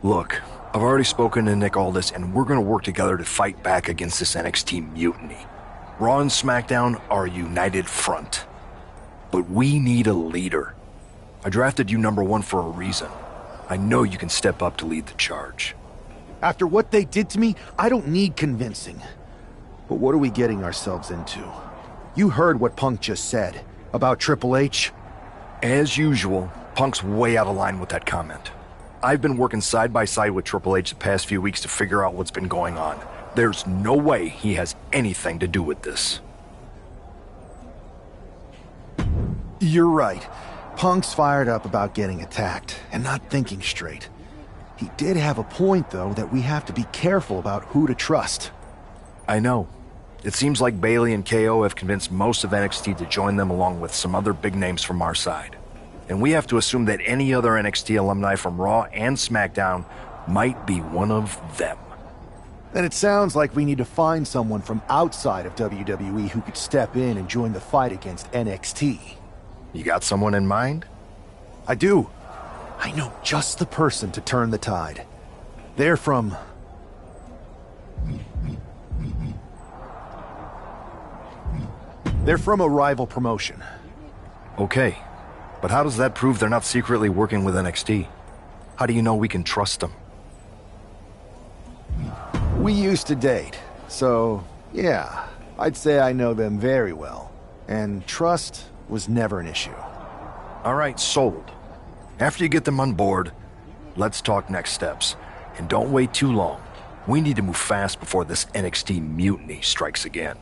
Look, I've already spoken to Nick Aldis, and we're gonna work together to fight back against this NXT mutiny. Raw and SmackDown are a united front. But we need a leader. I drafted you #1 for a reason. I know you can step up to lead the charge. After what they did to me, I don't need convincing. But what are we getting ourselves into? You heard what Punk just said about Triple H. As usual, Punk's way out of line with that comment. I've been working side by side with Triple H the past few weeks to figure out what's been going on. There's no way he has anything to do with this. You're right. Punk's fired up about getting attacked and not thinking straight. He did have a point, though, that we have to be careful about who to trust. I know. It seems like Bayley and KO have convinced most of NXT to join them along with some other big names from our side. And we have to assume that any other NXT alumni from Raw and SmackDown might be one of them. Then it sounds like we need to find someone from outside of WWE who could step in and join the fight against NXT. You got someone in mind? I do. I know just the person to turn the tide. They're from a rival promotion. Okay, but how does that prove they're not secretly working with NXT? How do you know we can trust them? We used to date, so yeah, I'd say I know them very well. And trust was never an issue. All right, sold. After you get them on board, let's talk next steps. And don't wait too long. We need to move fast before this NXT mutiny strikes again.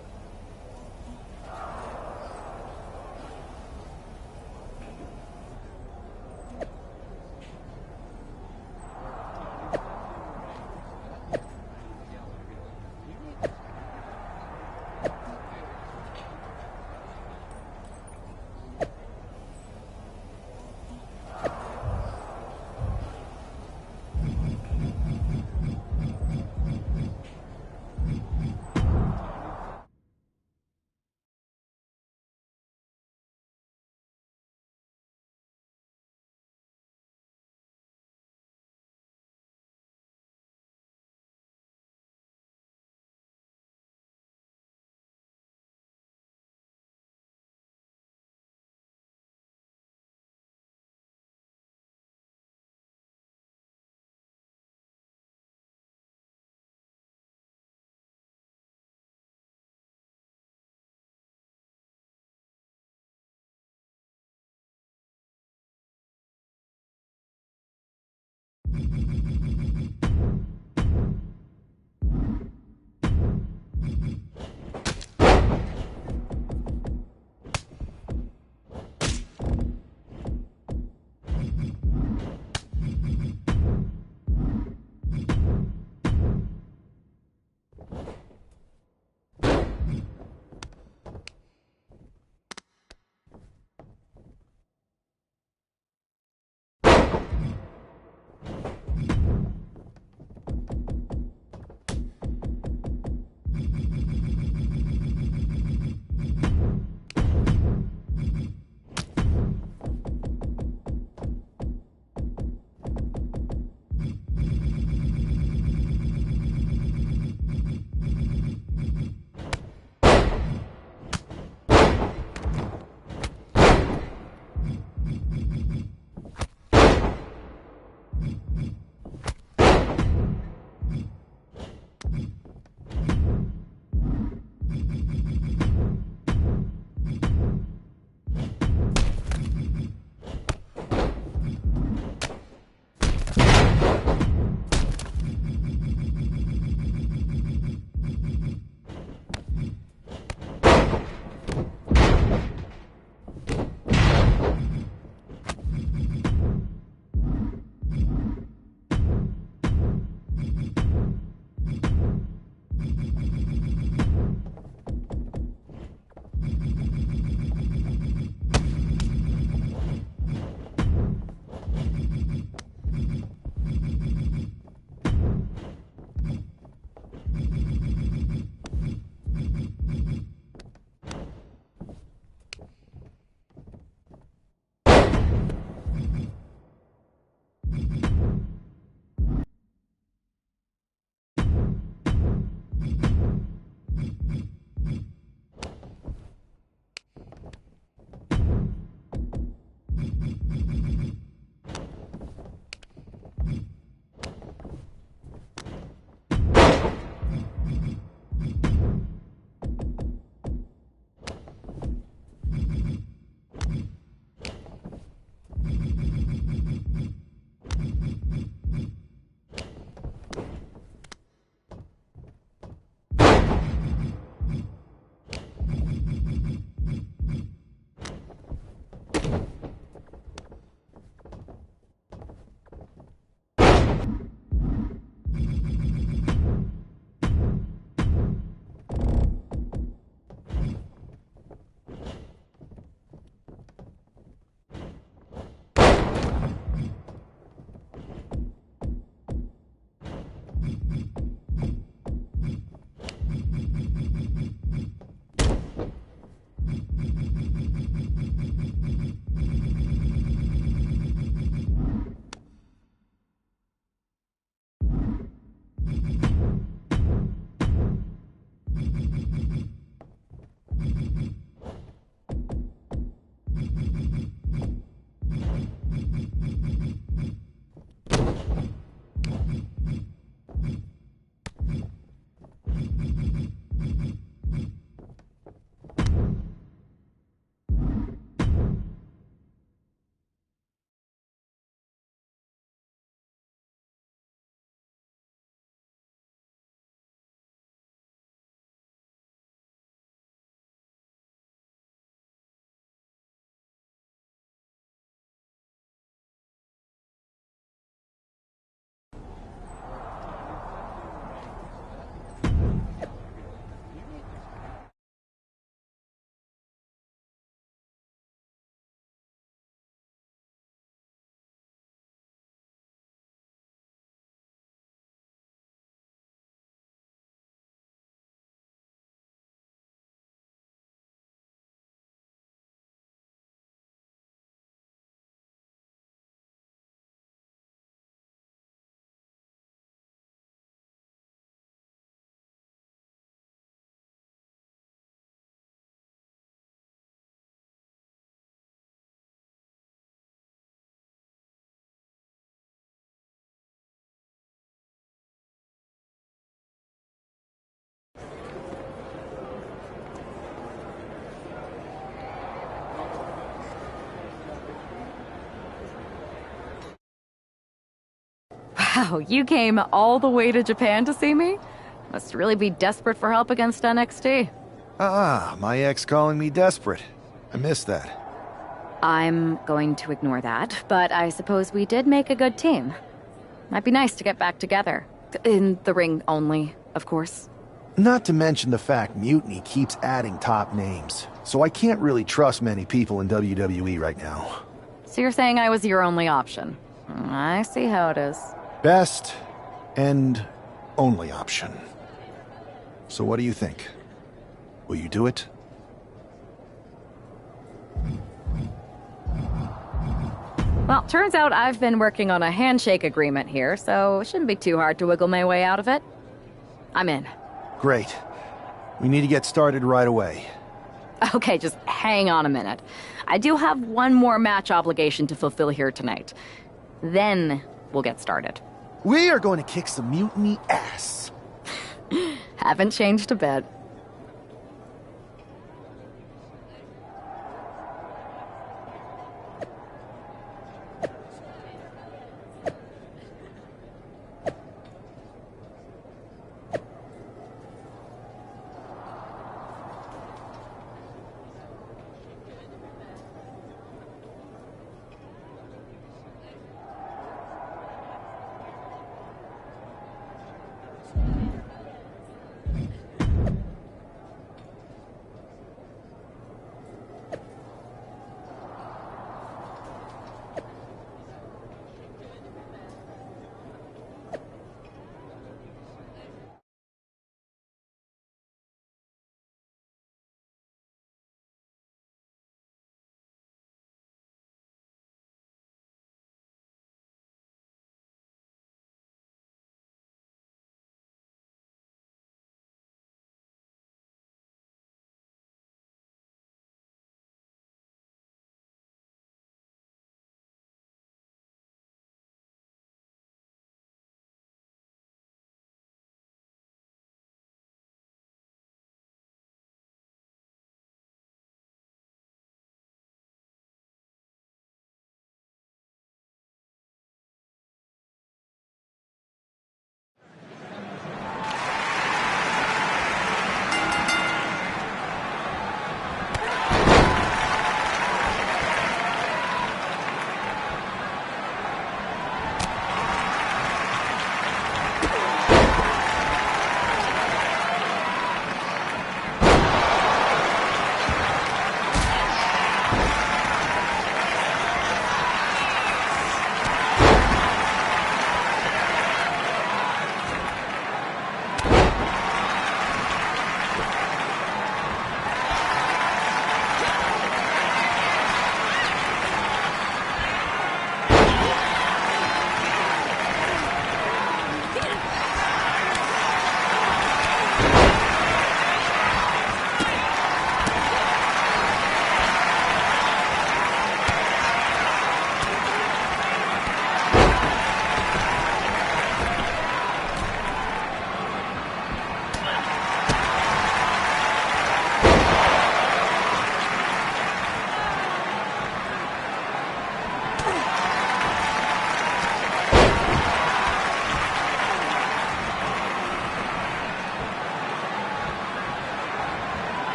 Wow, you came all the way to Japan to see me? Must really be desperate for help against NXT. My ex calling me desperate. I missed that. I'm going to ignore that, but I suppose we did make a good team. Might be nice to get back together. In the ring only, of course. Not to mention the fact Mutiny keeps adding top names, so I can't really trust many people in WWE right now. So you're saying I was your only option? I see how it is. Best and only option. So what do you think? Will you do it? Well, turns out I've been working on a handshake agreement here, so it shouldn't be too hard to wiggle my way out of it. I'm in. Great. We need to get started right away. Okay, just hang on a minute. I do have one more match obligation to fulfill here tonight. Then we'll get started. We are going to kick some Mutiny ass. Haven't changed a bit.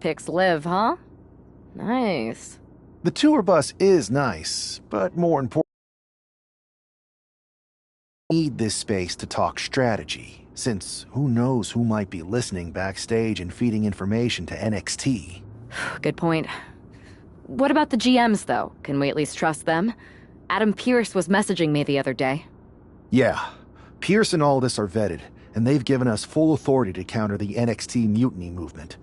picks live, huh? Nice. The tour bus is nice, but more important, we need this space to talk strategy, since who knows who might be listening backstage and feeding information to NXT. Good point. What about the GMs, though? Can we at least trust them? Adam Pearce was messaging me the other day. Yeah, Pierce and Aldis are vetted, and they've given us full authority to counter the NXT mutiny movement.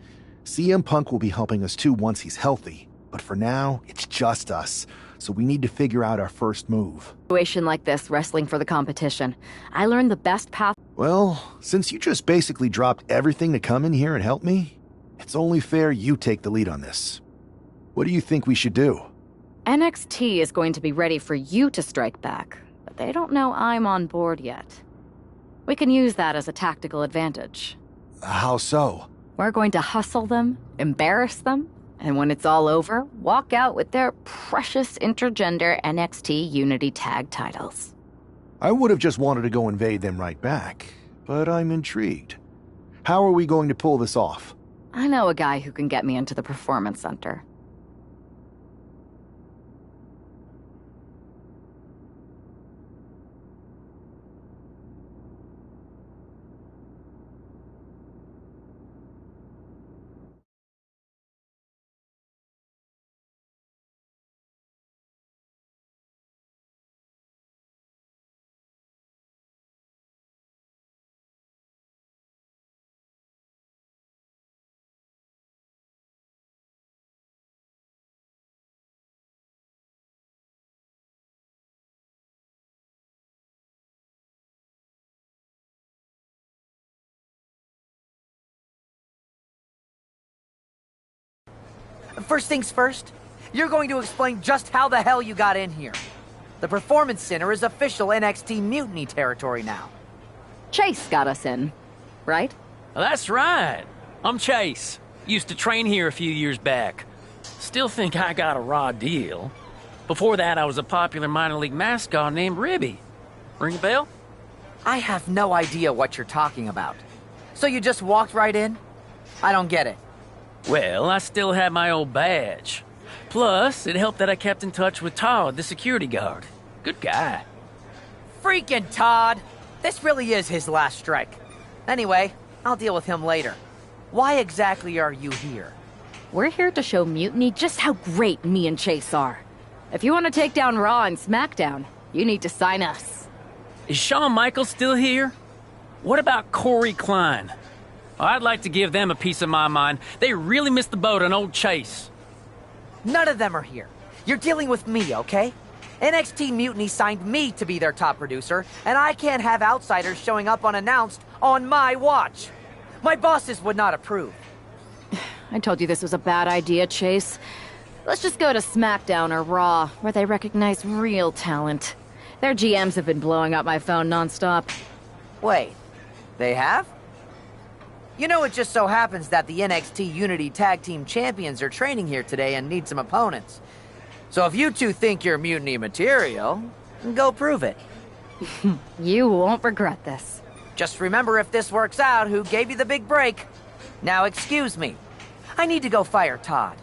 CM Punk will be helping us too once he's healthy, but for now, it's just us, so we need to figure out our first move. Situation like this, wrestling for the competition. I learned the best path. Well, since you just basically dropped everything to come in here and help me, it's only fair you take the lead on this. What do you think we should do? NXT is going to be ready for you to strike back, but they don't know I'm on board yet. We can use that as a tactical advantage. How so? We're going to hustle them, embarrass them, and when it's all over, walk out with their precious intergender NXT Unity Tag titles. I would have just wanted to go invade them right back, but I'm intrigued. How are we going to pull this off? I know a guy who can get me into the Performance Center. First things first, you're going to explain just how the hell you got in here. The Performance Center is official NXT Mutiny territory now. Chase got us in, right? That's right. I'm Chase. Used to train here a few years back. Still think I got a raw deal. Before that, I was a popular minor league mascot named Ribby. Ring a bell? I have no idea what you're talking about. So you just walked right in? I don't get it. Well, I still had my old badge. Plus, it helped that I kept in touch with Todd, the security guard. Good guy. Freaking Todd! This really is his last strike. Anyway, I'll deal with him later. Why exactly are you here? We're here to show Mutiny just how great me and Chase are. If you want to take down Raw and SmackDown, you need to sign us. Is Shawn Michaels still here? What about Corey Klein? I'd like to give them a piece of my mind. They really missed the boat on old Chase. None of them are here. You're dealing with me, okay? NXT Mutiny signed me to be their top producer, and I can't have outsiders showing up unannounced on my watch. My bosses would not approve. I told you this was a bad idea, Chase. Let's just go to SmackDown or Raw, where they recognize real talent. Their GMs have been blowing up my phone nonstop. Wait, they have? You know, it just so happens that the NXT Unity Tag Team Champions are training here today and need some opponents. So if you two think you're Mutiny material, go prove it. You won't regret this. Just remember, if this works out, who gave you the big break. Now excuse me. I need to go fire Todd.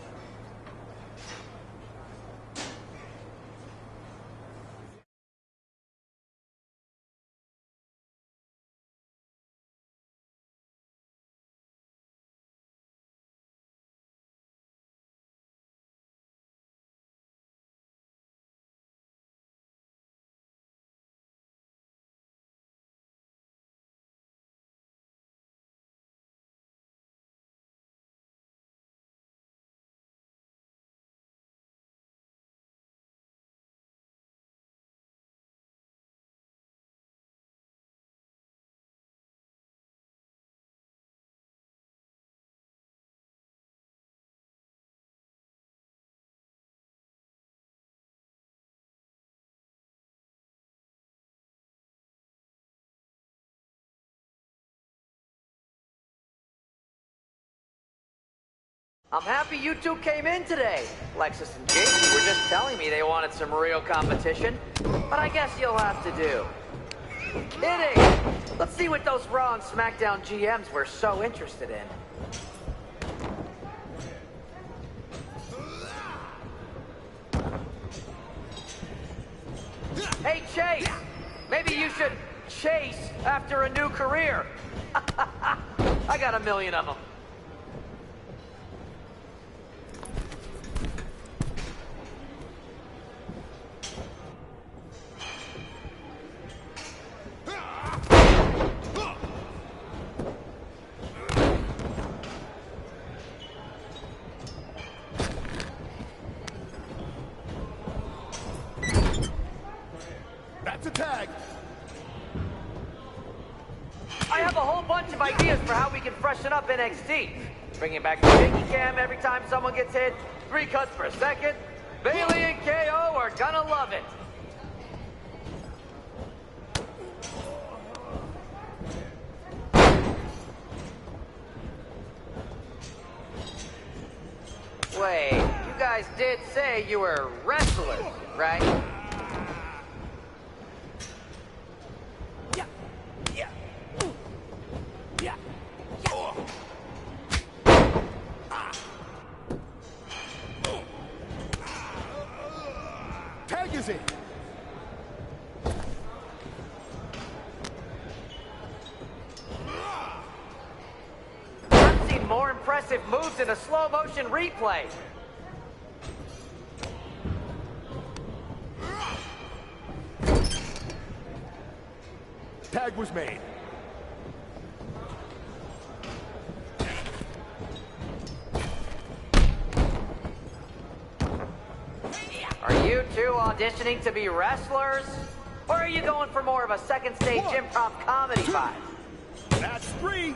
I'm happy you two came in today. Lexus and Casey were just telling me they wanted some real competition, but I guess you'll have to do. Kidding! Let's see what those Raw and SmackDown GMs were so interested in. Hey, Chase! Maybe you should chase after a new career. I got a million of them. That's a tag. I have a whole bunch of ideas for how we can freshen up NXT. Bringing back the shaky cam every time someone gets hit, 3 cuts per second. Bailey and KO are gonna love it. Wait, you guys did say you were wrestlers, right? Tag is in. I've seen more impressive moves in a slow motion replay. Tag was made. Are you two auditioning to be wrestlers? Or are you going for more of a second stage improv comedy vibe? That's 3.